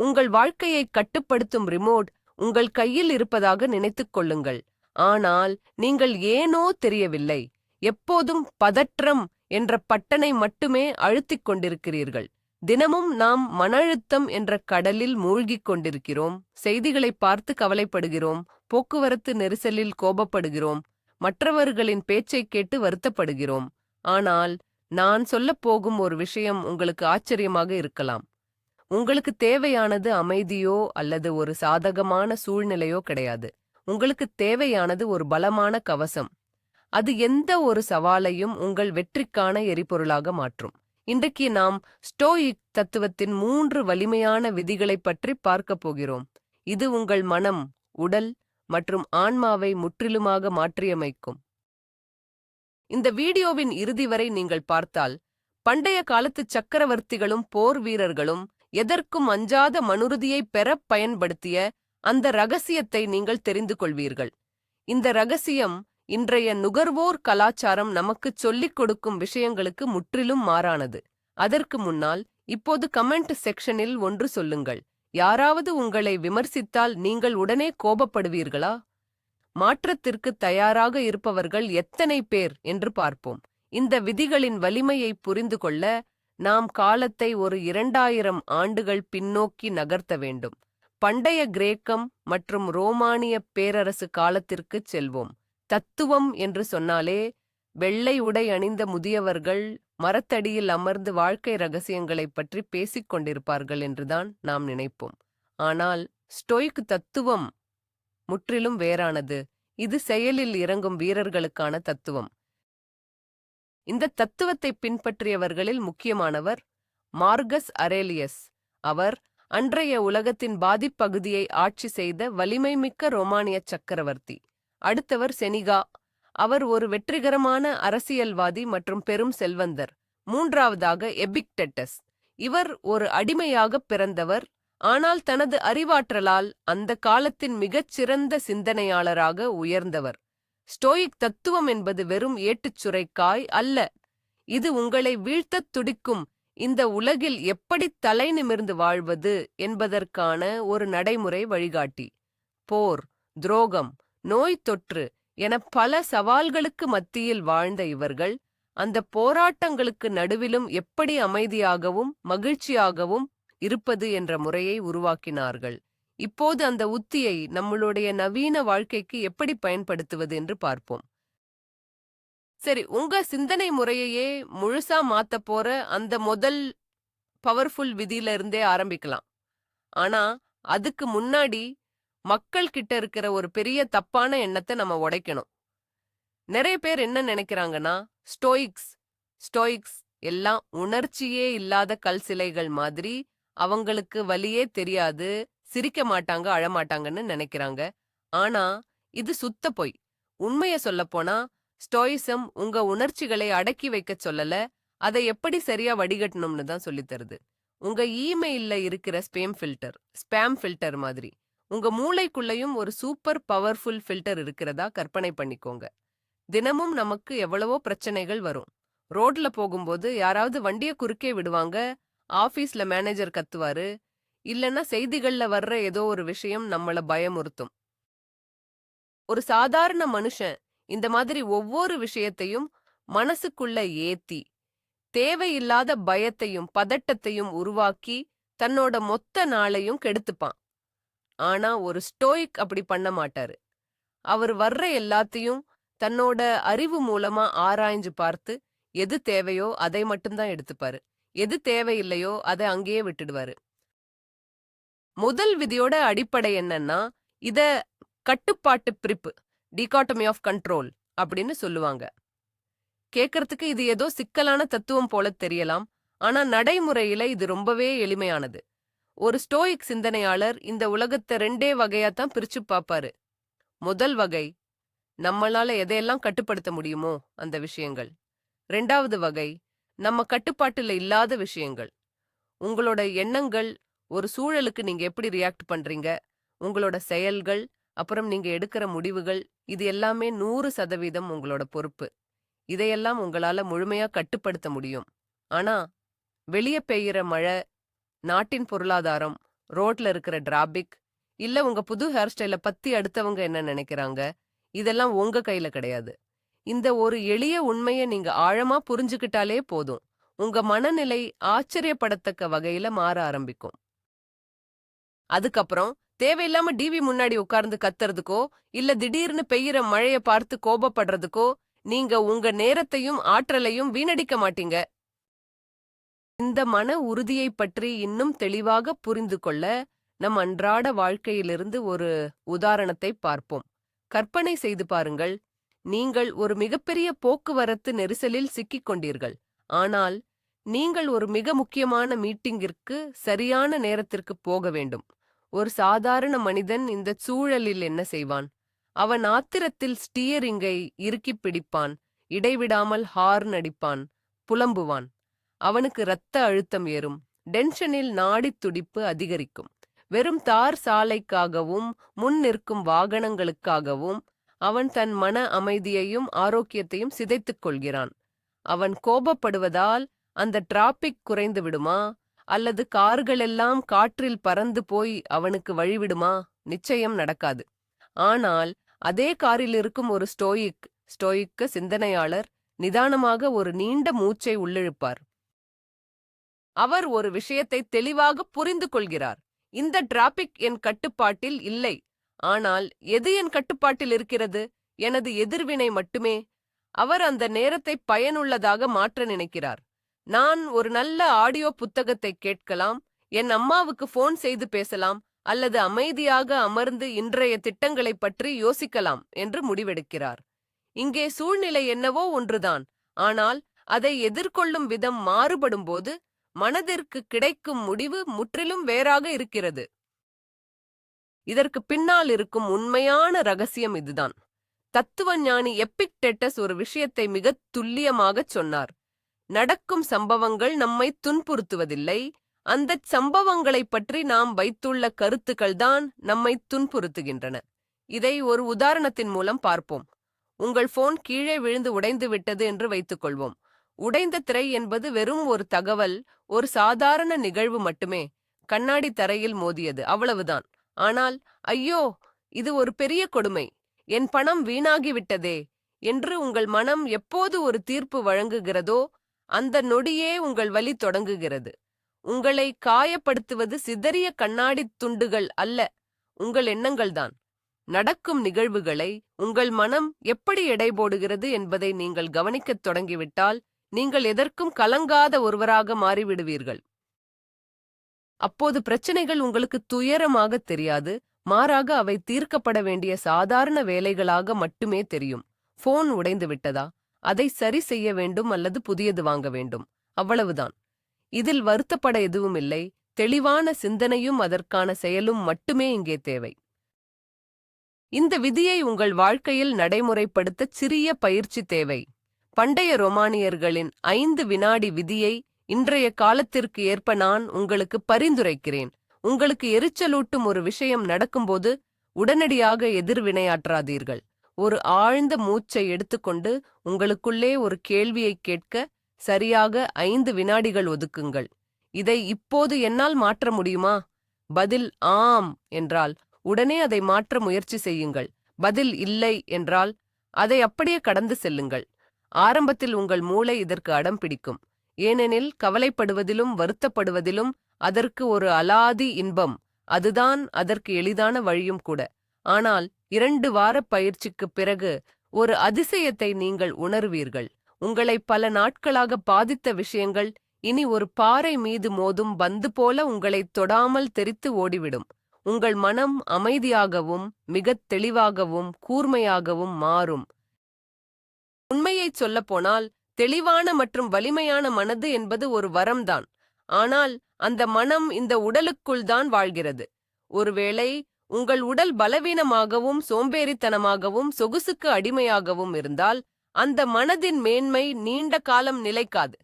உங்கள் வாழ்க்கையை கட்டுப்படுத்தும் ரிமோட் உங்கள் கையில் இருப்பதாக நினைத்துக் கொள்ளுங்கள். ஆனால் நீங்கள் ஏனோ தெரியவில்லை, எப்போதும் பதற்றம் என்ற பட்டனை மட்டுமே அழுத்திக் கொண்டிருக்கிறீர்கள். தினமும் நாம் மன அழுத்தம் என்ற கடலில் மூழ்கிக் கொண்டிருக்கிறோம். செய்திகளை பார்த்து கவலைப்படுகிறோம், போக்குவரத்து நெரிசலில் கோபப்படுகிறோம், மற்றவர்களின் பேச்சைக் கேட்டு வருத்தப்படுகிறோம். ஆனால் நான் சொல்லப் போகும் ஒரு விஷயம் உங்களுக்கு ஆச்சரியமாக இருக்கலாம். உங்களுக்கு தேவையானது அமைதியோ அல்லது ஒரு சாதகமான சூழ்நிலையோ கிடையாது. உங்களுக்கு தேவையானது ஒரு பலமான கவசம். அது எந்த ஒரு சவாலையும் உங்கள் வெற்றிக்கான எரிபொருளாக மாற்றும். இன்றைக்கு நாம் ஸ்டோயிக் தத்துவத்தின் 3 வலிமையான விதிகளைப் பற்றி பார்க்கப் போகிறோம். இது உங்கள் மனம், உடல் மற்றும் ஆன்மாவை முற்றிலுமாக மாற்றியமைக்கும். இந்த வீடியோவின் இறுதி வரை நீங்கள் பார்த்தால், பண்டைய காலத்து சக்கரவர்த்திகளும் போர் வீரர்களும் எதற்கும் அஞ்சாத மனுறுதியைப் பெறப் பயன்படுத்திய அந்த ரகசியத்தை நீங்கள் தெரிந்து கொள்வீர்கள். இந்த ரகசியம் இன்றைய நுகர்வோர் கலாச்சாரம் நமக்குச் சொல்லிக் கொடுக்கும் விஷயங்களுக்கு முற்றிலும் மாறானது. அதற்கு முன்னால் இப்போது கமெண்ட் செக்ஷனில் ஒன்று சொல்லுங்கள். யாராவது உங்களை விமர்சித்தால் நீங்கள் உடனே கோபப்படுவீர்களா? மாற்றத்திற்கு தயாராக இருப்பவர்கள் எத்தனை பேர் என்று பார்ப்போம். இந்த விதிகளின் வலிமையை புரிந்து கொள்ள நாம் காலத்தை ஒரு 2000 ஆண்டுகள் பின்னோக்கி நகர்த்த வேண்டும். பண்டைய கிரேக்கம் மற்றும் ரோமானிய பேரரசு காலத்திற்குச் செல்வோம். தத்துவம் என்று சொன்னாலே வெள்ளை உடை அணிந்த முதியவர்கள் மரத்தடியில் அமர்ந்து வாழ்க்கை ரகசியங்களைப் பற்றி பேசிக் கொண்டிருப்பார்கள் என்றுதான் நாம் நினைப்போம். ஆனால் ஸ்டோயிக் தத்துவம் முற்றிலும் வேறானது. இது செயலில் இறங்கும் வீரர்களுக்கான தத்துவம். இந்த தத்துவத்தை பின்பற்றியவர்களில் முக்கியமானவர் மார்கஸ் அரேலியஸ். அவர் அன்றைய உலகத்தின் பாதிப்பகுதியை ஆட்சி செய்த வலிமைமிக்க ரோமானிய சக்கரவர்த்தி. அடுத்தவர் செனிகா. அவர் ஒரு வெற்றிகரமான அரசியல்வாதி மற்றும் பெரும் செல்வந்தர். மூன்றாவதாக எபிக்டெட்டஸ். இவர் ஒரு அடிமையாக பிறந்தவர், ஆனால் தனது அறிவாற்றலால் அந்த காலத்தின் மிகச்சிறந்த சிந்தனையாளராக உயர்ந்தவர். ஸ்டோயிக் தத்துவம் என்பது வெறும் ஏட்டுச்சுரைக்காய் அல்ல. இது உங்களை வீழ்த்தத் துடிக்கும் இந்த உலகில் எப்படி தலை நிமிர்ந்து வாழ்வது என்பதற்கான ஒரு நடைமுறை வழிகாட்டி. போர், துரோகம், நோய் தொற்று என பல சவால்களுக்கு மத்தியில் வாழ்ந்த இவர்கள் அந்த போராட்டங்களுக்கு நடுவிலும் எப்படி அமைதியாகவும் மகிழ்ச்சியாகவும் இருப்பது என்ற முறையை உருவாக்கினார்கள். இப்போது அந்த உத்தியை நம்மளுடைய நவீன வாழ்க்கைக்கு எப்படி பயன்படுத்துவது என்று பார்ப்போம். சரி, உங்க சிந்தனை முறையையே முழுசா மாத்தப் போற அந்த முதல் பவர்ஃபுல் விதியில இருந்தே ஆரம்பிக்கலாம். ஆனா அதுக்கு முன்னாடி மக்கள் கிட்ட இருக்கிற ஒரு பெரிய தப்பான எண்ணத்தை நம்ம உடைக்கணும். நிறைய பேர் என்ன நினைக்கிறாங்கன்னா, ஸ்டோயிக்ஸ் எல்லாம் உணர்ச்சியே இல்லாத கல் சிலைகள் மாதிரி, அவங்களுக்கு வலியே தெரியாது, சிரிக்க மாட்டாங்க, அழமாட்டாங்கன்னு நினைக்கிறாங்க. ஆனா இது சுத்த பொய். உண்மைய சொல்லப்போனா ஸ்டோயிசம் உங்க உணர்ச்சிகளை அடக்கி வைக்க சொல்லல, அதை எப்படி சரியா வடிகட்டணும்னு தான் சொல்லித் தருது. உங்க இமெயில்ல இருக்கிற ஸ்பேம் ஃபில்டர் மாதிரி உங்க மூளைக்குள்ளேயும் ஒரு சூப்பர் பவர்ஃபுல் ஃபில்டர் இருக்கிறதா கற்பனை பண்ணிக்கோங்க. தினமும் நமக்கு எவ்வளவோ பிரச்சனைகள் வரும். ரோட்ல போகும்போது யாராவது வண்டியை குறுக்கே விடுவாங்க, ஆபீஸ்ல மேனேஜர் கத்துவாரு, இல்லைன்னா செய்திகள்ல வர்ற ஏதோ ஒரு விஷயம் நம்மள பயமுறுத்தும். ஒரு சாதாரண மனுஷன் இந்த மாதிரி ஒவ்வொரு விஷயத்தையும் மனசுக்குள்ள ஏத்தி தேவையில்லாத பயத்தையும் பதட்டத்தையும் உருவாக்கி தன்னோட மொத்த நாளையும் கெடுத்துப்பான். ஆனா ஒரு ஸ்டோயிக் அப்படி பண்ண மாட்டாரு. அவர் வர்ற எல்லாத்தையும் தன்னோட அறிவு மூலமா ஆராய்ஞ்சு பார்த்து எது தேவையோ அதை மட்டும்தான் எடுத்துப்பாரு. எது தேவையில்லையோ அதை அங்கேயே விட்டுடுவாரு. முதல் விதியோட அடிப்படை என்னன்னா, இத கட்டுப்பாட்டு பிரிப்பு, டிகாட்டமி ஆஃப் கண்ட்ரோல் அப்படின்னு சொல்லுவாங்க. கேட்கறதுக்கு இது ஏதோ சிக்கலான தத்துவம் போல தெரியலாம், ஆனா நடைமுறையில இது ரொம்பவே எளிமையானது. ஒரு ஸ்டோயிக் சிந்தனையாளர் இந்த உலகத்தை 2 வகையாத்தான் பிரிச்சு பார்ப்பாரு. முதல் வகை, நம்மளால எதையெல்லாம் கட்டுப்படுத்த முடியுமோ அந்த விஷயங்கள். 2வது வகை, நம்ம கட்டுப்பாட்டுல இல்லாத விஷயங்கள். உங்களோட எண்ணங்கள், ஒரு சூழலுக்கு நீங்க எப்படி ரியாக்ட் பண்றீங்க, உங்களோட செயல்கள், அப்புறம் நீங்க எடுக்கிற முடிவுகள், இது எல்லாமே 100% உங்களோட பொறுப்பு. இதையெல்லாம் உங்களால முழுமையா கட்டுப்படுத்த முடியும். ஆனா வெளியே பெய்யுற மழை, நாட்டின் பொருளாதாரம், ரோட்ல இருக்கிற டிராபிக், இல்ல உங்க புது ஹேர் ஸ்டைல பத்தி அடுத்தவங்க என்ன நினைக்கிறாங்க, இதெல்லாம் உங்க கையில கிடையாது. இந்த ஒரு எளிய உண்மைய நீங்க ஆழமா புரிஞ்சுக்கிட்டாலே போதும். உங்க மனநிலை ஆச்சரியப்படத்தக்க வகையில மாற ஆரம்பிக்கும். அதுக்கப்புறம் தேவையில்லாம டிவி முன்னாடி உட்கார்ந்து கத்துறதுக்கோ, இல்ல திடீர்னு பெய்யுற மழைய பார்த்து கோபப்படுறதுக்கோ, நீங்க உங்க நேரத்தையும் ஆற்றலையும் வீணடிக்க மாட்டீங்க. இந்த மன உறுதியை பற்றி இன்னும் தெளிவாக புரிந்து கொள்ள, நம் அன்றாட வாழ்க்கையிலிருந்து ஒரு உதாரணத்தை பார்ப்போம். கற்பனை செய்து பாருங்கள், நீங்கள் ஒரு மிகப்பெரிய போக்குவரத்து நெரிசலில் சிக்கிக் கொண்டீர்கள். ஆனால், நீங்கள் ஒரு மிக முக்கியமான மீட்டிங்கிற்கு சரியான நேரத்திற்கு போக வேண்டும். ஒரு சாதாரண மனிதன் இந்த சூழலில் என்ன செய்வான்? அவன் ஆத்திரத்தில் ஸ்டீயரிங்கை இறுக்கிப் பிடிப்பான், இடைவிடாமல் ஹார்ன் அடிப்பான், புலம்புவான். அவனுக்கு இரத்த அழுத்தம் ஏறும், டென்ஷனில் நாடித் துடிப்பு அதிகரிக்கும். வெறும் தார் சாலைக்காகவும் முன் நிற்கும் வாகனங்களுக்காகவும் அவன் தன் மன அமைதியையும் ஆரோக்கியத்தையும் சிதைத்துக் கொள்கிறான். அவன் கோபப்படுவதால் அந்த டிராபிக் குறைந்து விடுமா, அல்லது கார்களெல்லாம் காற்றில் பறந்து போய் அவனுக்கு வழிவிடுமா? நிச்சயம் நடக்காது. ஆனால் அதே காரில் இருக்கும் ஒரு ஸ்டோயிக்க சிந்தனையாளர் நிதானமாக ஒரு நீண்ட மூச்சை உள்ளிழுப்பார். அவர் ஒரு விஷயத்தை தெளிவாக புரிந்து கொள்கிறார். இந்த டிராபிக் என் கட்டுப்பாட்டில் இல்லை. ஆனால் எது என் கட்டுப்பாட்டில் இருக்கிறது? எனது எதிர்வினை மட்டுமே. அவர் அந்த நேரத்தை பயனுள்ளதாக மாற்ற நினைக்கிறார். நான் ஒரு நல்ல ஆடியோ புத்தகத்தை கேட்கலாம், என் அம்மாவுக்கு போன் செய்து பேசலாம், அல்லது அமைதியாக அமர்ந்து இன்றைய திட்டங்களைப் பற்றி யோசிக்கலாம் என்று முடிவெடுக்கிறார். இங்கே சூழ்நிலை என்னவோ ஒன்றுதான், ஆனால் அதை எதிர்கொள்ளும் விதம் மாறுபடும்போது மனதிற்கு கிடைக்கும் முடிவு முற்றிலும் வேறாக இருக்கிறது. இதற்கு பின்னால் இருக்கும் உண்மையான ரகசியம் இதுதான். தத்துவஞானி எப்பிக்டெட்டஸ் ஒரு விஷயத்தை மிகத் துல்லியமாகச் சொன்னார். நடக்கும் சம்பவங்கள் நம்மை துன்புறுத்துவதில்லை, அந்தச் சம்பவங்களைப் பற்றி நாம் வைத்துள்ள கருத்துக்கள்தான் நம்மை துன்புறுத்துகின்றன. இதை ஒரு உதாரணத்தின் மூலம் பார்ப்போம். உங்கள் போன் கீழே விழுந்து உடைந்து விட்டது என்று வைத்துக் கொள்வோம். உடைந்த திரை என்பது வெறும் ஒரு தகவல், ஒரு சாதாரண நிகழ்வு மட்டுமே. கண்ணாடி தரையில் மோதியது, அவ்வளவுதான். ஆனால் ஐயோ, இது ஒரு பெரிய கொடுமை, என் பணம் வீணாகிவிட்டதே என்று உங்கள் மனம் எப்போது ஒரு தீர்ப்பு வழங்குகிறதோ அந்த நொடியே உங்கள் வலி தொடங்குகிறது. உங்களை காயப்படுத்துவது சிதறிய கண்ணாடித் துண்டுகள் அல்ல, உங்கள் எண்ணங்கள்தான். நடக்கும் நிகழ்வுகளை உங்கள் மனம் எப்படி எடை போடுகிறது என்பதை நீங்கள் கவனிக்கத் தொடங்கிவிட்டால் நீங்கள் எதற்கும் கலங்காத ஒருவராக மாறிவிடுவீர்கள். அப்போது பிரச்சனைகள் உங்களுக்கு துயரமாக தெரியாது, மாறாக அவை தீர்க்கப்பட வேண்டிய சாதாரண வேலைகளாக மட்டுமே தெரியும். போன் உடைந்து விட்டதா? அதை சரி செய்ய வேண்டும் அல்லது புதியது வாங்க வேண்டும், அவ்வளவுதான். இதில் வருத்தப்பட எதுவும் இல்லை. தெளிவான சிந்தனையும் அதற்கான செயலும் மட்டுமே இங்கே தேவை. இந்த விதியை உங்கள் வாழ்க்கையில் நடைமுறைப்படுத்த சிறிய பயிற்சி தேவை. பண்டைய ரோமானியர்களின் 5 வினாடி விதியை இன்றைய காலத்திற்கு ஏற்ப நான் உங்களுக்கு பரிந்துரைக்கிறேன். உங்களுக்கு எரிச்சலூட்டும் ஒரு விஷயம் நடக்கும்போது உடனடியாக எதிர்வினையாற்றாதீர்கள். ஒரு ஆழ்ந்த மூச்சை எடுத்துக்கொண்டு உங்களுக்குள்ளே ஒரு கேள்வியை கேட்க சரியாக 5 வினாடிகள் ஒதுக்குங்கள். இதை இப்போது என்னால் மாற்ற முடியுமா? பதில் ஆம் என்றால் உடனே அதை மாற்ற முயற்சி செய்யுங்கள். பதில் இல்லை என்றால் அதை அப்படியே கடந்து செல்லுங்கள். ஆரம்பத்தில் உங்கள் மூளை இதற்கு அடம் பிடிக்கும், ஏனெனில் கவலைப்படுவதிலும் வருத்தப்படுவதிலும் அதற்கு ஒரு அலாதி இன்பம். அதுதான் அதற்கு எளிதான வழியும் கூட. ஆனால் 2 வார பயிற்சிக்குப் பிறகு ஒரு அதிசயத்தை நீங்கள் உணர்வீர்கள். உங்களை பல நாட்களாக பாதித்த விஷயங்கள் இனி ஒரு பாறை மீது மோதும் பந்து போல உங்களைத் தொடாமல் தெறித்து ஓடிவிடும். உங்கள் மனம் அமைதியாகவும் மிகத் தெளிவாகவும் கூர்மையாகவும் மாறும். உண்மையைச் சொல்லப்போனால் தெளிவான மற்றும் வலிமையான மனது என்பது ஒரு வரம்தான். ஆனால் அந்த மனம் இந்த உடலுக்குள் தான் வாழ்கிறது. ஒருவேளை உங்கள் உடல் பலவீனமாகவும் சோம்பேறித்தனமாகவும் சொகுசுக்கு அடிமையாகவும் இருந்தால் அந்த மனதின் மேன்மை நீண்ட காலம் நிலைக்காது.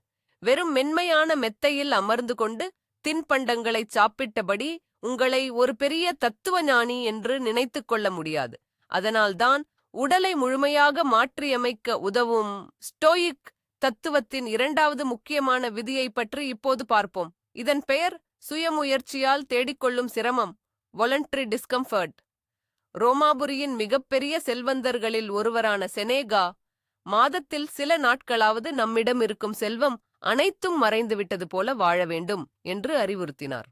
வெறும் மென்மையான மெத்தையில் அமர்ந்து கொண்டு தின்பண்டங்களை சாப்பிட்டபடி உங்களை ஒரு பெரிய தத்துவஞானி என்று நினைத்துக் கொள்ள முடியாது. அதனால்தான் உடலை முழுமையாக மாற்றியமைக்க உதவும் ஸ்டோயிக் தத்துவத்தின் 2வது முக்கியமான விதியை பற்றி இப்போது பார்ப்போம். இதன் பெயர் சுயமுயற்சியால் தேடிக்கொள்ளும் சிரமம், வாலண்டரி டிஸ்கம்ஃபர்ட். ரோமாபுரியின் மிகப்பெரிய செல்வந்தர்களில் ஒருவரான செனேகா, மாதத்தில் சில நாட்களாவது நம்மிடம் இருக்கும் செல்வம் அனைத்தும் மறைந்துவிட்டது போல வாழ வேண்டும் என்று அறிவுறுத்தினார்.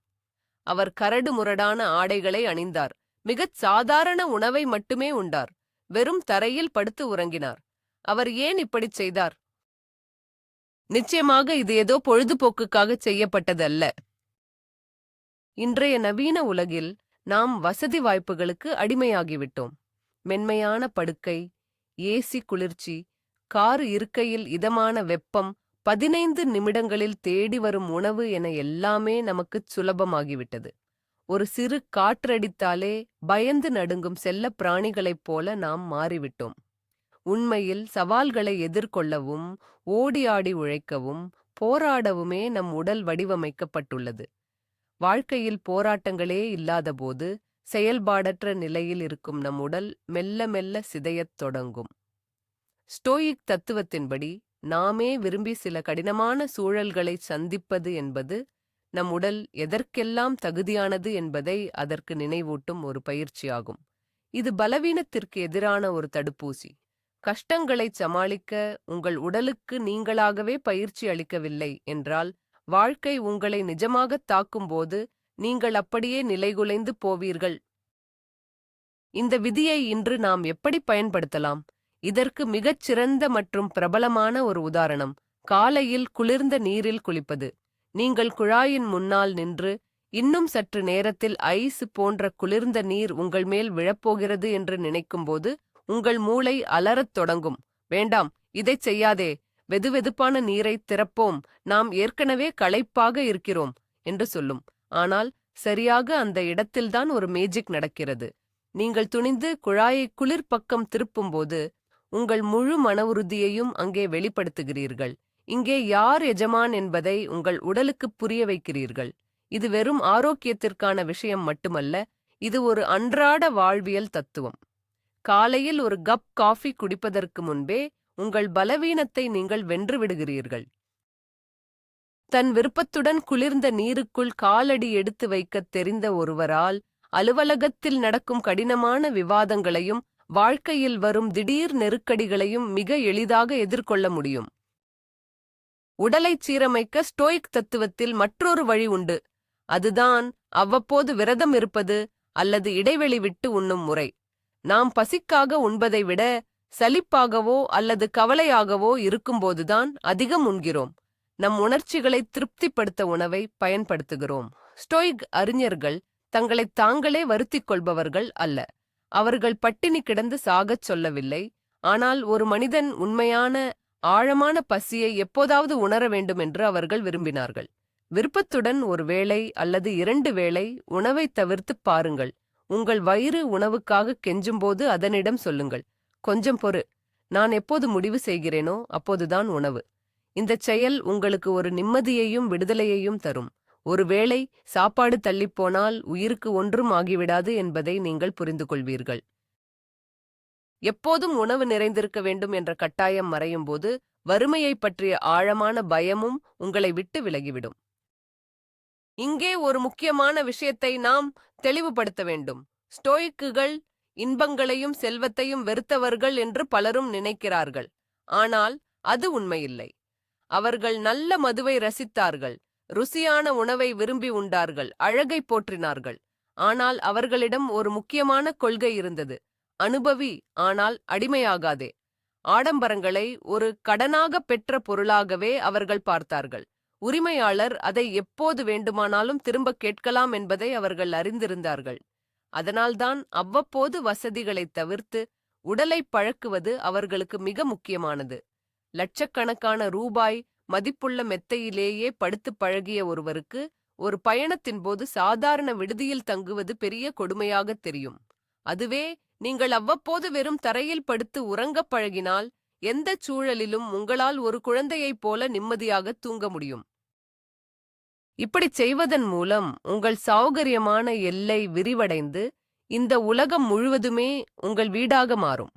அவர் கரடு முரடான ஆடைகளை அணிந்தார், மிகச் சாதாரண உணவை மட்டுமே உண்டார், வெறும் தரையில் படுத்து உறங்கினார். அவர் ஏன் இப்படிச் செய்தார்? நிச்சயமாக இது ஏதோ பொழுதுபோக்குக்காக செய்யப்பட்டதல்ல. இன்றைய நவீன உலகில் நாம் வசதி வாய்ப்புகளுக்கு அடிமையாகிவிட்டோம். மென்மையான படுக்கை, ஏசி குளிர்ச்சி, கார் இருக்கையில் இதமான வெப்பம், 15 நிமிடங்களில் தேடி வரும் உணவு என எல்லாமே நமக்குச் சுலபமாகிவிட்டது. ஒரு சிறு காற்றடித்தாலே பயந்து நடுங்கும் செல்ல பிராணிகளைப் போல நாம் மாறிவிட்டோம். உண்மையில் சவால்களை எதிர்கொள்ளவும், ஓடியாடி உழைக்கவும், போராடவுமே நம் உடல் வடிவமைக்கப்பட்டுள்ளது. வாழ்க்கையில் போராட்டங்களே இல்லாதபோது செயல்பாடற்ற நிலையில் இருக்கும் நம் உடல் மெல்ல மெல்ல சிதையத் தொடங்கும். ஸ்டோயிக் தத்துவத்தின்படி நாமே விரும்பி சில கடினமான சூழல்களை சந்திப்பது என்பது நம் உடல் எதற்கெல்லாம் தகுதியானது என்பதை அதற்கு நினைவூட்டும் ஒரு பயிற்சியாகும். இது பலவீனத்திற்கு எதிரான ஒரு தடுப்பூசி. கஷ்டங்களைச் சமாளிக்க உங்கள் உடலுக்கு நீங்களாகவே பயிற்சி அளிக்கவில்லை என்றால், வாழ்க்கை உங்களை நிஜமாகத் தாக்கும்போது நீங்கள் அப்படியே நிலைகுலைந்து போவீர்கள். இந்த விதியை இன்று நாம் எப்படி பயன்படுத்தலாம்? இதற்கு மிகச் சிறந்த மற்றும் பிரபலமான ஒரு உதாரணம் காலையில் குளிர்ந்த நீரில் குளிப்பது. நீங்கள் குழாயின் முன்னால் நின்று இன்னும் சற்று நேரத்தில் ஐஸ் போன்ற குளிர்ந்த நீர் உங்கள் மேல் விழப்போகிறது என்று நினைக்கும்போது உங்கள் மூளை அலறத் தொடங்கும். வேண்டாம், இதைச் செய்யாதே, வெதுவெதுப்பான நீரைத் திறப்போம், நாம் ஏற்கனவே களைப்பாக இருக்கிறோம் என்று சொல்லும். ஆனால் சரியாக அந்த இடத்தில்தான் ஒரு மேஜிக் நடக்கிறது. நீங்கள் துணிந்து குழாயை குளிர் பக்கம் திருப்பும்போது உங்கள் முழு மன உறுதியையும் அங்கே வெளிப்படுத்துகிறீர்கள். இங்கே யார் எஜமான் என்பதை உங்கள் உடலுக்கு புரிய வைக்கிறீர்கள். இது வெறும் ஆரோக்கியத்திற்கான விஷயம் மட்டுமல்ல, இது ஒரு அன்றாட வாழ்வியல் தத்துவம். காலையில் ஒரு கப் காஃபி குடிப்பதற்கு முன்பே உங்கள் பலவீனத்தை நீங்கள் வென்று விடுகிறீர்கள். தன் விருப்பத்துடன் குளிர்ந்த நீருக்குள் காலடி எடுத்து வைக்கத் தெரிந்த ஒருவரால் அலுவலகத்தில் நடக்கும் கடினமான விவாதங்களையும் வாழ்க்கையில் வரும் திடீர் நெருக்கடிகளையும் மிக எளிதாக எதிர்கொள்ள முடியும். உடலைச் சீரமைக்க ஸ்டோயிக் தத்துவத்தில் மற்றொரு வழி உண்டு. அதுதான் அவ்வப்போது விரதம் இருப்பது அல்லது இடைவெளி விட்டு உண்ணும் முறை. நாம் பசிக்காக உண்பதை விட சலிப்பாகவோ அல்லது கவலையாகவோ இருக்கும்போதுதான் அதிகம் உண்கிறோம். நம் உணர்ச்சிகளை திருப்திப்படுத்த உணவை பயன்படுத்துகிறோம். ஸ்டோயிக் அறிஞர்கள் தங்களைத் தாங்களே வருத்திக் கொள்பவர்கள் அல்ல. அவர்கள் பட்டினி கிடந்து சாகச் சொல்லவில்லை. ஆனால் ஒரு மனிதன் உண்மையான ஆழமான பசியை எப்போதாவது உணர வேண்டும் என்று அவர்கள் விரும்பினார்கள். விருப்பத்துடன் ஒரு வேளை அல்லது 2 வேளை உணவைத் தவிர்த்துப் பாருங்கள். உங்கள் வயிறு உணவுக்காக கெஞ்சும்போது அதனிடம் சொல்லுங்கள், கொஞ்சம் பொறு, நான் எப்போது முடிவு செய்கிறேனோ அப்போதுதான் உணவு. இந்தச் செயல் உங்களுக்கு ஒரு நிம்மதியையும் விடுதலையையும் தரும். ஒருவேளை சாப்பாடு தள்ளிப்போனால் உயிருக்கு ஒன்றும் ஆகிவிடாது என்பதை நீங்கள் புரிந்து கொள்வீர்கள். எப்போதும் உணவு நிறைந்திருக்க வேண்டும் என்ற கட்டாயம் மறையும்போது வறுமையைப் பற்றிய ஆழமான பயமும் உங்களை விட்டு விலகிவிடும். இங்கே ஒரு முக்கியமான விஷயத்தை நாம் தெளிவுபடுத்த வேண்டும். ஸ்டோயிக்குகள் இன்பங்களையும் செல்வத்தையும் வெறுத்தவர்கள் என்று பலரும் நினைக்கிறார்கள். ஆனால் அது உண்மையில்லை. அவர்கள் நல்ல மதுவை ரசித்தார்கள், ருசியான உணவை விரும்பி உண்டார்கள், அழகை போற்றினார்கள். ஆனால் அவர்களிடம் ஒரு முக்கியமான கொள்கை இருந்தது. அனுபவி, ஆனால் அடிமையாகாதே. ஆடம்பரங்களை ஒரு கடனாக பெற்ற பொருளாகவே அவர்கள் பார்த்தார்கள். உரிமையாளர் அதை எப்போது வேண்டுமானாலும் திரும்ப கேட்கலாம் என்பதை அவர்கள் அறிந்திருந்தார்கள். அதனால்தான் அவ்வப்போது வசதிகளைத் தவிர்த்து உடலை பழக்குவது அவர்களுக்கு மிக முக்கியமானது. லட்சக்கணக்கான ரூபாய் மதிப்புள்ள மெத்தையிலேயே படுத்து பழகிய ஒருவருக்கு ஒரு பயணத்தின் போது சாதாரண விடுதியில் தங்குவது பெரிய கொடுமையாகத் தெரியும். அதுவே நீங்கள் அவ்வப்போது வெறும் தரையில் படுத்து உறங்கப் பழகினால் எந்தச் சூழலிலும் உங்களால் ஒரு குழந்தையைப் போல நிம்மதியாக தூங்க முடியும். இப்படிச் செய்வதன் மூலம் உங்கள் சௌகரியமான எல்லை விரிவடைந்து இந்த உலகம் முழுவதுமே உங்கள் வீடாக மாறும்.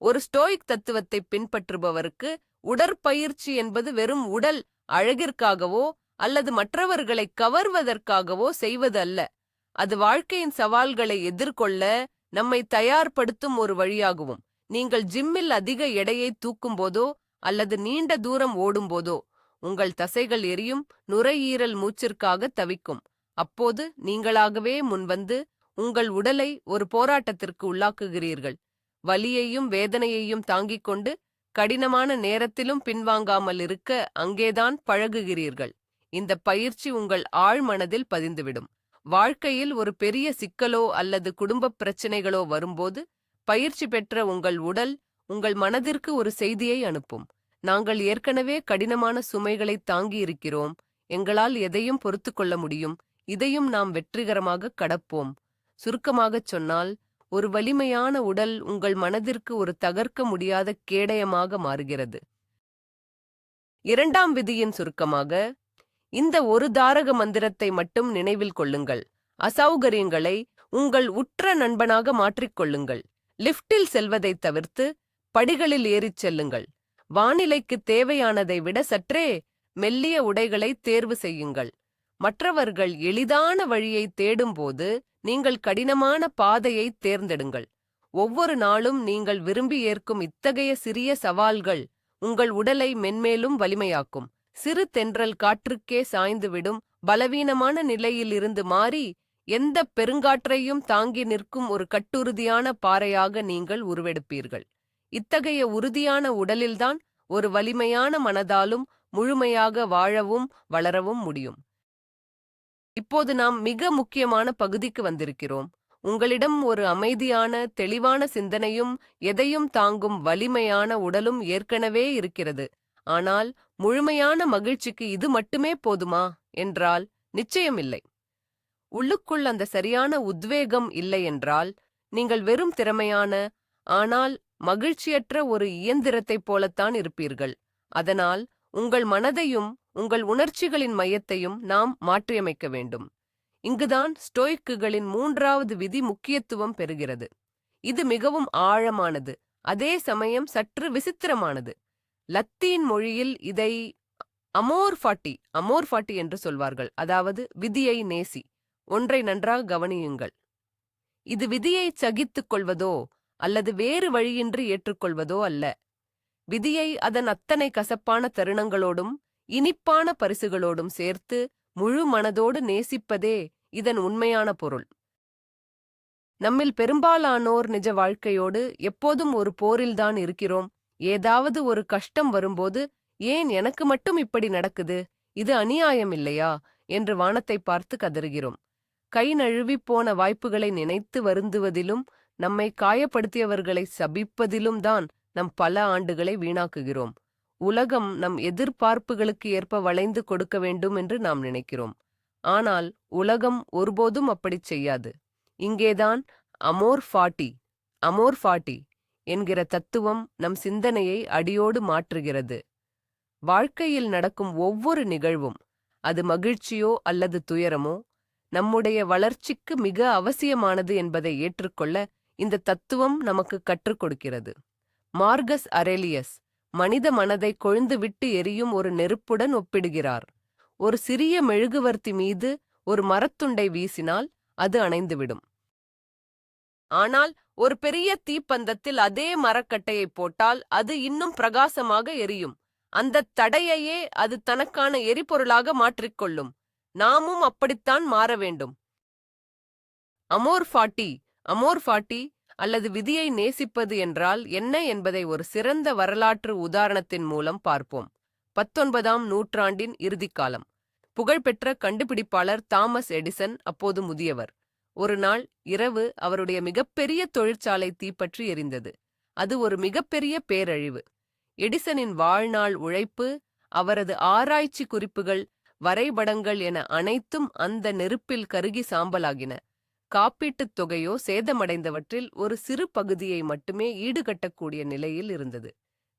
ஒரு ஸ்டோயிக் தத்துவத்தை பின்பற்றுபவருக்கு உடற்பயிற்சி என்பது வெறும் உடல் அழகிற்காகவோ அல்லது மற்றவர்களை கவர்வதற்காகவோ செய்வது அல்ல. அது வாழ்க்கையின் சவால்களை எதிர்கொள்ள நம்மை தயார்படுத்தும் ஒரு வழியாகவும். நீங்கள் ஜிம்மில் அதிக எடையை தூக்கும்போதோ அல்லது நீண்ட தூரம் ஓடும்போதோ உங்கள் தசைகள் எரியும், நுரையீரல் மூச்சிற்காக தவிக்கும். அப்போது நீங்களாகவே முன்வந்து உங்கள் உடலை ஒரு போராட்டத்திற்கு உள்ளாக்குகிறீர்கள். வலியையும் வேதனையையும் தாங்கிக் கொண்டு கடினமான நேரத்திலும் பின்வாங்காமல் இருக்க அங்கேதான் பழகுகிறீர்கள். இந்த பயிற்சி உங்கள் ஆழ்மனதில் பதிந்துவிடும். வாழ்க்கையில் ஒரு பெரிய சிக்கலோ அல்லது குடும்பப் பிரச்சனைகளோ வரும்போது பயிற்சி பெற்ற உங்கள் உடல் உங்கள் மனதிற்கு ஒரு செய்தியை அனுப்பும். நாங்கள் ஏற்கனவே கடினமான சுமைகளை தாங்கி இருக்கிறோம், எங்களால் எதையும் பொறுத்து கொள்ள முடியும், இதையும் நாம் வெற்றிகரமாக கடப்போம். சுருக்கமாகச் சொன்னால், ஒரு வலிமையான உடல் உங்கள் மனதிற்கு ஒரு தகர்க்க முடியாத கேடயமாக மாறுகிறது. இரண்டாம் விதியின் சுருக்கமாக, இந்த ஒரு தாரக மந்திரத்தை மட்டும் நினைவில் கொள்ளுங்கள். அசௌகரியங்களை உங்கள் உற்ற நண்பனாக மாற்றிக்கொள்ளுங்கள். லிஃப்டில் செல்வதைத் தவிர்த்து படிகளில் ஏறிச் செல்லுங்கள். வானிலைக்கு தேவையானதை விட சற்றே மெல்லிய உடைகளை தேர்வு செய்யுங்கள். மற்றவர்கள் எளிதான வழியை தேடும்போது நீங்கள் கடினமான பாதையை தேர்ந்தெடுங்கள். ஒவ்வொரு நாளும் நீங்கள் விரும்பி ஏற்கும் இத்தகைய சிறிய சவால்கள் உங்கள் உடலை மென்மேலும் வலிமையாக்கும். சிறு தென்றல் காற்றுக்கே சாய்ந்துவிடும் பலவீனமான நிலையிலிருந்து மாறி எந்த பெருங்காற்றையும் தாங்கி நிற்கும் ஒரு கட்டுறுதியான பாறையாக நீங்கள் உருவெடுப்பீர்கள். இத்தகைய உறுதியான உடலில்தான் ஒரு வலிமையான மனதாலும் முழுமையாக வாழவும் வளரவும் முடியும். இப்போது நாம் மிக முக்கியமான பகுதிக்கு வந்திருக்கிறோம். உங்களிடம் ஒரு அமைதியான தெளிவான சிந்தனையும் எதையும் தாங்கும் வலிமையான உடலும் ஏற்கனவே இருக்கிறது. ஆனால் முழுமையான மகிழ்ச்சிக்கு இது மட்டுமே போதுமா என்றால் நிச்சயமில்லை. உள்ளுக்குள் அந்த சரியான உத்வேகம் இல்லை என்றால் நீங்கள் வெறும் திறமையான ஆனால் மகிழ்ச்சியற்ற ஒரு இயந்திரத்தைப் போலத்தான் இருப்பீர்கள். அதனால் உங்கள் மனதையும் உங்கள் உணர்ச்சிகளின் மையத்தையும் நாம் மாற்றியமைக்க வேண்டும். இங்குதான் ஸ்டோயிக்குகளின் மூன்றாவது விதி முக்கியத்துவம் பெறுகிறது. இது மிகவும் ஆழமானது, அதே சமயம் சற்று விசித்திரமானது. லத்தீன் மொழியில் இதை அமோர் ஃபாட்டி என்று சொல்வார்கள், அதாவது விதியை நேசி. ஒன்றை நன்றாக கவனியுங்கள். இது விதியை சகித்துக் கொள்வதோ அல்லது வேறு வழியின்றி ஏற்றுக்கொள்வதோ அல்ல. விதியை அதன் அத்தனை கசப்பான தருணங்களோடும் இனிப்பான பரிசுகளோடும் சேர்த்து முழு மனதோடு நேசிப்பதே இதன் உண்மையான பொருள். நம்மில் பெரும்பாலானோர் நிஜ வாழ்க்கையோடு எப்போதும் ஒரு போரில்தான் இருக்கிறோம். ஏதாவது ஒரு கஷ்டம் வரும்போது, ஏன் எனக்கு மட்டும் இப்படி நடக்குது, இது அநியாயம் இல்லையா என்று வானத்தை பார்த்து கதறுகிறோம். கை நழுவிப் போன வாய்ப்புகளை நினைத்து வருந்துவதிலும் நம்மை காயப்படுத்தியவர்களை சபிப்பதிலும் தான் நம் பல ஆண்டுகளை வீணாக்குகிறோம். உலகம் நம் எதிர்பார்ப்புகளுக்கு ஏற்ப வளைந்து கொடுக்க வேண்டும் என்று நாம் நினைக்கிறோம். ஆனால் உலகம் ஒருபோதும் அப்படிச் செய்யாது. இங்கேதான் அமோர் ஃபாட்டி என்கிற தத்துவம் நம் சிந்தனையை அடியோடு மாற்றுகிறது. வாழ்க்கையில் நடக்கும் ஒவ்வொரு நிகழ்வும், அது மகிழ்ச்சியோ அல்லது துயரமோ, நம்முடைய வளர்ச்சிக்கு மிக அவசியமானது என்பதை ஏற்றுக்கொள்ள இந்த தத்துவம் நமக்கு கற்றுக் கொடுக்கிறது. மார்கஸ் அரேலியஸ் மனித மனதை கொழுந்துவிட்டு எரியும் ஒரு நெருப்புடன் ஒப்பிடுகிறார். ஒரு சிறிய மெழுகுவர்த்தி மீது ஒரு மரத்துண்டை வீசினால் அது அணைந்துவிடும். ஆனால் ஒரு பெரிய தீப்பந்தத்தில் அதே மரக்கட்டையை போட்டால் அது இன்னும் பிரகாசமாக எரியும். அந்த தடையையே அது தனக்கான எரிபொருளாக மாற்றிக்கொள்ளும். நாமும் அப்படித்தான் மாற வேண்டும். அமோர் ஃபாட்டி அல்லது விதியை நேசிப்பது என்றால் என்ன என்பதை ஒரு சிறந்த வரலாற்று உதாரணத்தின் மூலம் பார்ப்போம். 19ஆம் நூற்றாண்டின் இறுதிக்காலம். புகழ்பெற்ற கண்டுபிடிப்பாளர் தாமஸ் எடிசன் அப்போது முதியவர். ஒரு நாள் இரவு அவருடைய மிகப்பெரிய தொழிற்சாலை தீப்பற்றி எரிந்தது. அது ஒரு மிகப்பெரிய பேரழிவு. எடிசனின் வாழ்நாள் உழைப்பு, அவரது ஆராய்ச்சி குறிப்புகள், வரைபடங்கள் என அனைத்தும் அந்த நெருப்பில் கருகி சாம்பலாகின. காப்பீட்டுத் தொகையோ சேதமடைந்தவற்றில் ஒரு சிறு பகுதியை மட்டுமே ஈடுகட்டக்கூடிய நிலையில் இருந்தது.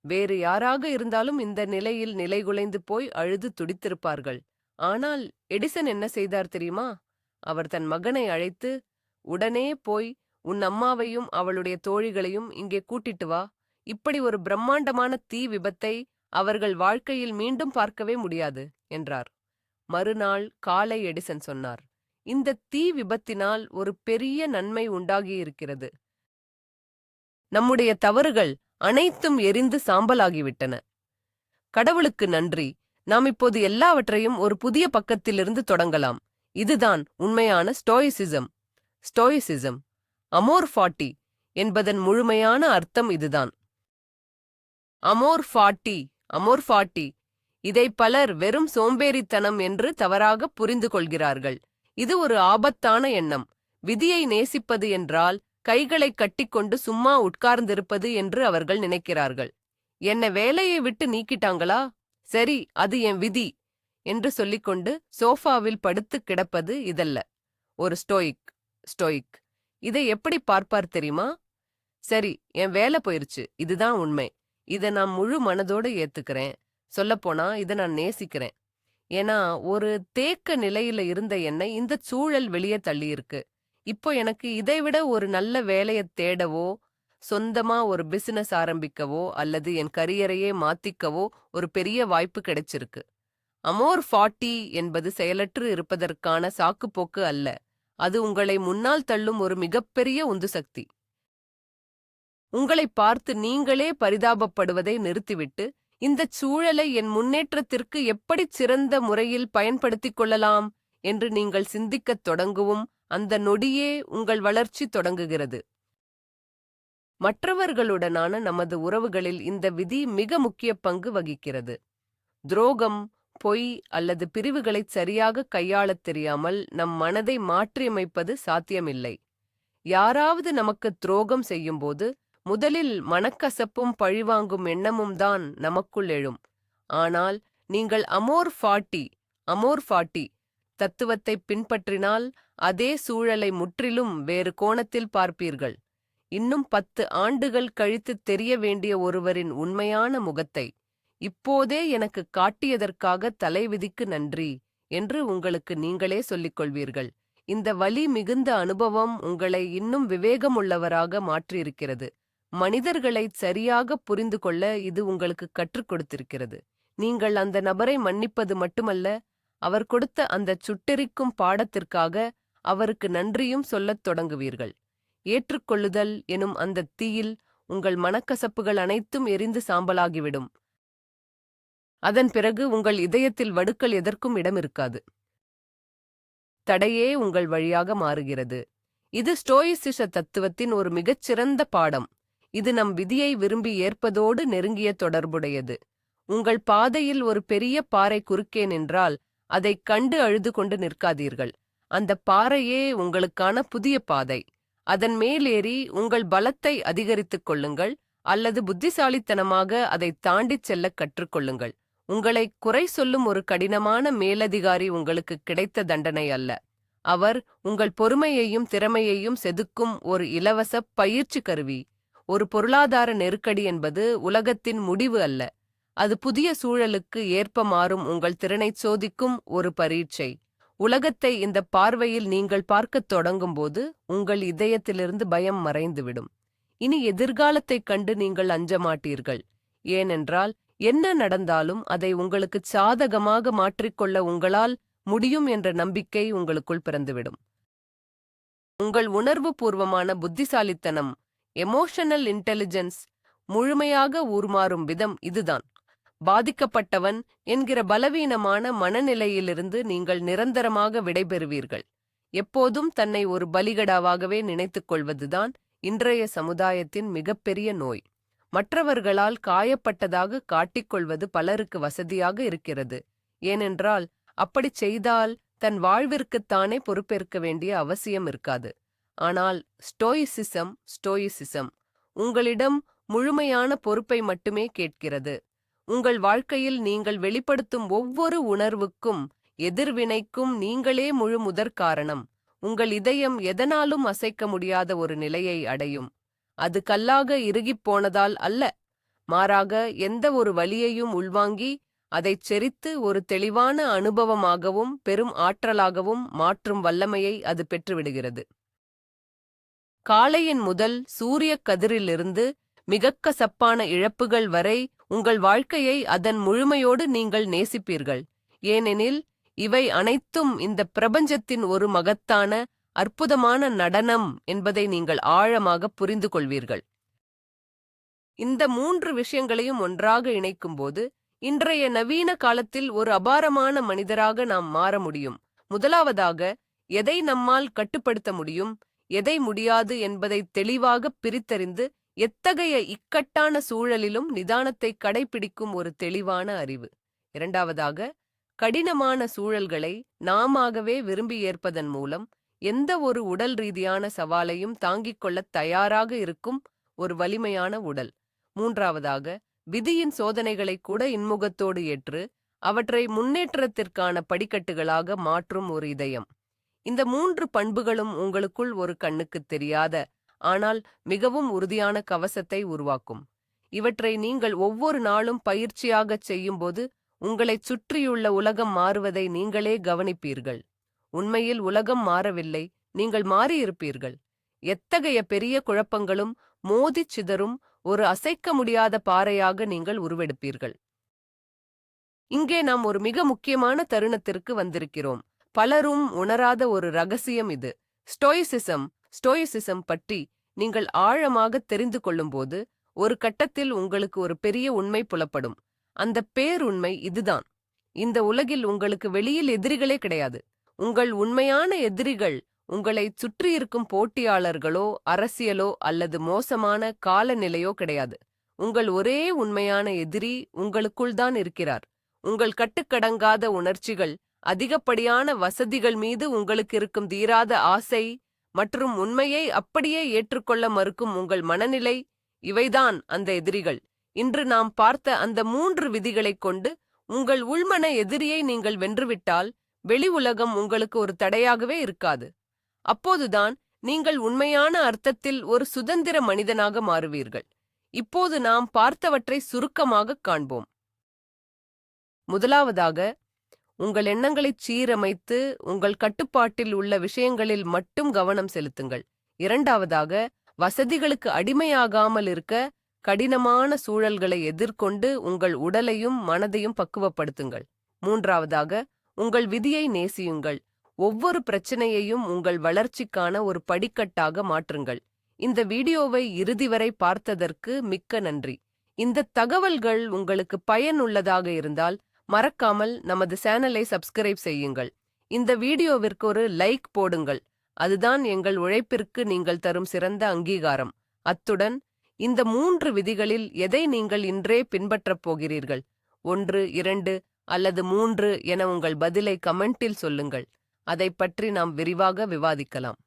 வேறு யாராக இருந்தாலும் இந்த நிலையில் நிலைகுலைந்து போய் அழுது துடித்திருப்பார்கள். ஆனால் எடிசன் என்ன செய்தார் தெரியுமா? அவர் தன் மகனை அழைத்து, உடனே போய் உன் அம்மாவையும் அவளுடைய தோழிகளையும் இங்கே கூட்டிட்டு வா. இப்படி ஒரு பிரம்மாண்டமான தீ விபத்தை அவர்கள் வாழ்க்கையில் மீண்டும் பார்க்கவே முடியாது என்றார். மறுநாள் காலை எடிசன் சொன்னார், இந்த தீ விபத்தினால் ஒரு பெரிய நன்மை உண்டாகியிருக்கிறது. நம்முடைய தவறுகள் அனைத்தும் எரிந்து சாம்பலாகிவிட்டன. கடவுளுக்கு நன்றி, நாம் இப்போது எல்லாவற்றையும் ஒரு புதிய பக்கத்திலிருந்து தொடங்கலாம். இதுதான் உண்மையான ஸ்டோயிசிசம். ஸ்டோயிசிசம், அமோர் ஃபாட்டி என்பதன் முழுமையான அர்த்தம் இதுதான். அமோர் ஃபாட்டி, அமோர் ஃபாட்டி, இதை பலர் வெறும் சோம்பேறித்தனம் என்று தவறாக புரிந்து கொள்கிறார்கள். இது ஒரு ஆபத்தான எண்ணம். விதியை நேசிப்பது என்றால் கைகளை கட்டிக்கொண்டு சும்மா உட்கார்ந்திருப்பது என்று அவர்கள் நினைக்கிறார்கள். என்ன வேலையை விட்டு நீக்கிட்டாங்களா, சரி அது என் விதி என்று சொல்லிக்கொண்டு சோஃபாவில் படுத்து கிடப்பது இதல்ல ஒரு ஸ்டோயிக். ஸ்டோயிக் இதை எப்படி பார்ப்பார் தெரியுமா? சரி, என் வேலை போயிருச்சு, இதுதான் உண்மை, இதை நான் முழு மனதோடு ஏத்துக்கிறேன். சொல்லப்போனா இதை நான் நேசிக்கிறேன். ஏன்னா ஒரு தேக்க நிலையில இருந்த என்னை இந்த சூழல் வெளியே தள்ளியிருக்கு. இப்போ எனக்கு இதைவிட ஒரு நல்ல வேலையை தேடவோ, சொந்தமா ஒரு பிசினஸ் ஆரம்பிக்கவோ அல்லது என் கரியரையே மாத்திக்கவோ ஒரு பெரிய வாய்ப்பு கிடைச்சிருக்கு. அமோர் ஃபாட்டி என்பது செயலற்று இருப்பதற்கான சாக்குப்போக்கு அல்ல. அது உங்களை முன்னால் தள்ளும் ஒரு மிகப்பெரிய உந்துசக்தி. உங்களை பார்த்து நீங்களே பரிதாபப்படுவதை நிறுத்திவிட்டு, இந்தச் சூழலை என் முன்னேற்றத்திற்கு எப்படிச் சிறந்த முறையில் பயன்படுத்திக் கொள்ளலாம் என்று நீங்கள் சிந்திக்கத் தொடங்கவும் அந்த நொடியே உங்கள் வளர்ச்சி தொடங்குகிறது. மற்றவர்களுடனான நமது உறவுகளில் இந்த விதி மிக முக்கிய பங்கு வகிக்கிறது. துரோகம், பொய் அல்லது பிரிவுகளைச் சரியாக கையாளத் தெரியாமல் நம் மனதை மாற்றியமைப்பது சாத்தியமில்லை. யாராவது நமக்கு துரோகம் செய்யும்போது முதலில் மனக்கசப்பும் பழிவாங்கும் எண்ணமும் தான் நமக்குள் எழும். ஆனால் நீங்கள் அமோர் ஃபாட்டி தத்துவத்தை பின்பற்றினால் அதே சூழலை முற்றிலும் வேறு கோணத்தில் பார்ப்பீர்கள். இன்னும் 10 ஆண்டுகள் கழித்து தெரிய வேண்டிய ஒருவரின் உண்மையான முகத்தை இப்போதே எனக்கு காட்டியதற்காக தலைவிதிக்கு நன்றி என்று உங்களுக்கு நீங்களே சொல்லிக் கொள்வீர்கள். இந்த வலி மிகுந்த அனுபவம் உங்களை இன்னும் விவேகமுள்ளவராக மாற்றியிருக்கிறது. மனிதர்களைச் சரியாக புரிந்து கொள்ள இது உங்களுக்கு கற்றுக் கொடுத்திருக்கிறது. நீங்கள் அந்த நபரை மன்னிப்பது மட்டுமல்ல, அவர் கொடுத்த அந்த சுட்டெரிக்கும் பாடத்திற்காக அவருக்கு நன்றியும் சொல்லத் தொடங்குவீர்கள். ஏற்றுக்கொள்ளுதல் எனும் அந்த தீயில் உங்கள் மனக்கசப்புகள் அனைத்தும் எரிந்து சாம்பலாகிவிடும். அதன் பிறகு உங்கள் இதயத்தில் வடுக்கள் எதற்கும் இடம் இருக்காது. தடையே உங்கள் வழியாக மாறுகிறது. இது ஸ்டோயிசிச தத்துவத்தின் ஒரு மிகச்சிறந்த பாடம். இது நம் விதியை விரும்பி ஏற்பதோடு நெருங்கிய தொடர்புடையது. உங்கள் பாதையில் ஒரு பெரிய பாறை குறுக்கே நின்றால் அதைக் கண்டு அழுது கொண்டு நிற்காதீர்கள். அந்த பாறையே உங்களுக்கான புதிய பாதை. அதன் மேலேறி உங்கள் பலத்தை அதிகரித்துக் கொள்ளுங்கள் அல்லது புத்திசாலித்தனமாக அதை தாண்டிச் செல்ல கற்றுக்கொள்ளுங்கள். உங்களை குறை சொல்லும் ஒரு கடினமான மேலதிகாரி உங்களுக்கு கிடைத்த தண்டனை அல்ல. அவர் உங்கள் பொறுமையையும் திறமையையும் செதுக்கும் ஒரு இலவச பயிற்சி கருவி. ஒரு பொருளாதார நெருக்கடி என்பது உலகத்தின் முடிவு அல்ல. அது புதிய சூழலுக்கு ஏற்ப மாறும் உங்கள் திறனைச் சோதிக்கும் ஒரு பரீட்சை. உலகத்தை இந்த பார்வையில் நீங்கள் பார்க்கத் தொடங்கும்போது உங்கள் இதயத்திலிருந்து பயம் மறைந்துவிடும். இனி எதிர்காலத்தைக் கண்டு நீங்கள் அஞ்ச மாட்டீர்கள். ஏனென்றால் என்ன நடந்தாலும் அதை உங்களுக்கு சாதகமாக மாற்றிக்கொள்ள உங்களால் முடியும் என்ற நம்பிக்கை உங்களுக்குள் பிறந்துவிடும். உங்கள் உணர்வு பூர்வமான புத்திசாலித்தனம், எமோஷனல் இன்டெலிஜென்ஸ் முழுமையாக ஊர்மாறும் விதம் இதுதான். பாதிக்கப்பட்டவன் என்கிற பலவீனமான மனநிலையிலிருந்து நீங்கள் நிரந்தரமாக விடைபெறுவீர்கள். எப்போதும் தன்னை ஒரு பலிகடாவாகவே நினைத்துக் கொள்வதுதான் இன்றைய சமுதாயத்தின் மிகப்பெரிய நோய். மற்றவர்களால் காயப்பட்டதாக காட்டிக்கொள்வது பலருக்கு வசதியாக இருக்கிறது. ஏனென்றால் அப்படிச் செய்தால் தன் வாழ்விற்குத்தானே பொறுப்பேற்க வேண்டிய அவசியம் இருக்காது. ஆனால் ஸ்டோயிசிசம் உங்களிடம் முழுமையான பொறுப்பை மட்டுமே கேட்கிறது. உங்கள் வாழ்க்கையில் நீங்கள் வெளிப்படுத்தும் ஒவ்வொரு உணர்வுக்கும் எதிர்வினைக்கும் நீங்களே முழு முதற் காரணம். உங்கள் இதயம் எதனாலும் அசைக்க முடியாத ஒரு நிலையை அடையும். அது கல்லாக இறுகிப் போனதால் அல்ல, மாறாக எந்த ஒரு வலியையும் உள்வாங்கி அதைச் செரித்து ஒரு தெளிவான அனுபவமாகவும் பெரும் ஆற்றலாகவும் மாற்றும் வல்லமையை அது பெற்றுவிடுகிறது. காலையின் முதல் சூரியக் கதிரிலிருந்து மிகக்கசப்பான இழப்புகள் வரை உங்கள் வாழ்க்கையை அதன் முழுமையோடு நீங்கள் நேசிப்பீர்கள். ஏனெனில் இவை அனைத்தும் இந்த பிரபஞ்சத்தின் ஒரு மகத்தான அற்புதமான நடனம் என்பதை நீங்கள் ஆழமாக புரிந்து கொள்வீர்கள். இந்த 3 விஷயங்களையும் ஒன்றாக இணைக்கும்போது இன்றைய நவீன காலத்தில் ஒரு அபாரமான மனிதராக நாம் மாற முடியும். முதலாவதாக, எதை நம்மால் கட்டுப்படுத்த முடியும், எதை முடியாது என்பதை தெளிவாக பிரித்தறிந்து எத்தகைய இக்கட்டான சூழலிலும் நிதானத்தை கடைபிடிக்கும் ஒரு தெளிவான அறிவு. இரண்டாவதாக, கடினமான சூழல்களை நாமாகவே விரும்பி ஏற்பதன் மூலம் எந்த ஒரு உடல் ரீதியான சவாலையும் தாங்கிக் கொள்ளத் தயாராக இருக்கும் ஒரு வலிமையான உடல். மூன்றாவதாக, விதியின் சோதனைகளை கூட இன்முகத்தோடு ஏற்று அவற்றை முன்னேற்றத்திற்கான படிக்கட்டுகளாக மாற்றும் ஒரு இதயம். இந்த 3 பண்புகளும் உங்களுக்குள் ஒரு கண்ணுக்குத் தெரியாத ஆனால் மிகவும் உறுதியான கவசத்தை உருவாக்கும். இவற்றை நீங்கள் ஒவ்வொரு நாளும் பயிற்சியாகச் செய்யும்போது உங்களைச் சுற்றியுள்ள உலகம் மாறுவதை நீங்களே கவனிப்பீர்கள். உண்மையில் உலகம் மாறவில்லை, நீங்கள் மாறியிருப்பீர்கள். எத்தகைய பெரிய குழப்பங்களும் மோதிச் சிதறும் ஒரு அசைக்க முடியாத பாறையாக நீங்கள் உருவெடுப்பீர்கள். இங்கே நாம் ஒரு மிக முக்கியமான தருணத்திற்கு வந்திருக்கிறோம். பலரும் உணராத ஒரு ரகசியம் இது. ஸ்டோயிசிசம் பற்றி நீங்கள் ஆழமாக தெரிந்து கொள்ளும்போது ஒரு கட்டத்தில் உங்களுக்கு ஒரு பெரிய உண்மை புலப்படும். அந்த பேருண்மை இதுதான்: இந்த உலகில் உங்களுக்கு வெளியில் எதிரிகளே கிடையாது. உங்கள் உண்மையான எதிரிகள் உங்களைச் சுற்றியிருக்கும் போட்டியாளர்களோ அரசியலோ அல்லது மோசமான காலநிலையோ கிடையாது. உங்கள் ஒரே உண்மையான எதிரி உங்களுக்குள்தான் இருக்கிறார். உங்கள் கட்டுக்கடங்காத உணர்ச்சிகள், அதிகப்படியான வசதிகள் மீது உங்களுக்கு இருக்கும் தீராத ஆசை மற்றும் உண்மையை அப்படியே ஏற்றுக்கொள்ள மறுக்கும் உங்கள் மனநிலை, இவைதான் அந்த எதிரிகள். இன்று நாம் பார்த்த அந்த 3 விதிகளைக் கொண்டு உங்கள் உள்மன எதிரியை நீங்கள் வென்றுவிட்டால் வெளி உலகம் உங்களுக்கு ஒரு தடையாகவே இருக்காது. அப்போதுதான் நீங்கள் உண்மையான அர்த்தத்தில் ஒரு சுதந்திர மனிதனாக மாறுவீர்கள். இப்போது நாம் பார்த்தவற்றை சுருக்கமாகக் காண்போம். முதலாவதாக, உங்கள் எண்ணங்களைச் சீரமைத்து உங்கள் கட்டுப்பாட்டில் உள்ள விஷயங்களில் மட்டும் கவனம் செலுத்துங்கள். இரண்டாவதாக, வசதிகளுக்கு அடிமையாகாமல் இருக்க கடினமான சூழல்களை எதிர்கொண்டு உங்கள் உடலையும் மனதையும் பக்குவப்படுத்துங்கள். மூன்றாவதாக, உங்கள் விதியை நேசியுங்கள். ஒவ்வொரு பிரச்சனையையும் உங்கள் வளர்ச்சிக்கான ஒரு படிக்கட்டாக மாற்றுங்கள். இந்த வீடியோவை இறுதி வரை பார்த்ததற்கு மிக்க நன்றி. இந்த தகவல்கள் உங்களுக்கு பயனுள்ளதாக இருந்தால் மறக்காமல் நமது சேனலை சப்ஸ்கிரைப் செய்யுங்கள். இந்த வீடியோவிற்கு ஒரு லைக் போடுங்கள். அதுதான் எங்கள் உழைப்பிற்கு நீங்கள் தரும் சிறந்த அங்கீகாரம். அத்துடன் இந்த 3 விதிகளில் எதை நீங்கள் இன்றே பின்பற்றப் போகிறீர்கள்? 1, 2 அல்லது 3 என உங்கள் பதிலை கமெண்டில் சொல்லுங்கள். அதைப் பற்றி நாம் விரிவாக விவாதிக்கலாம்.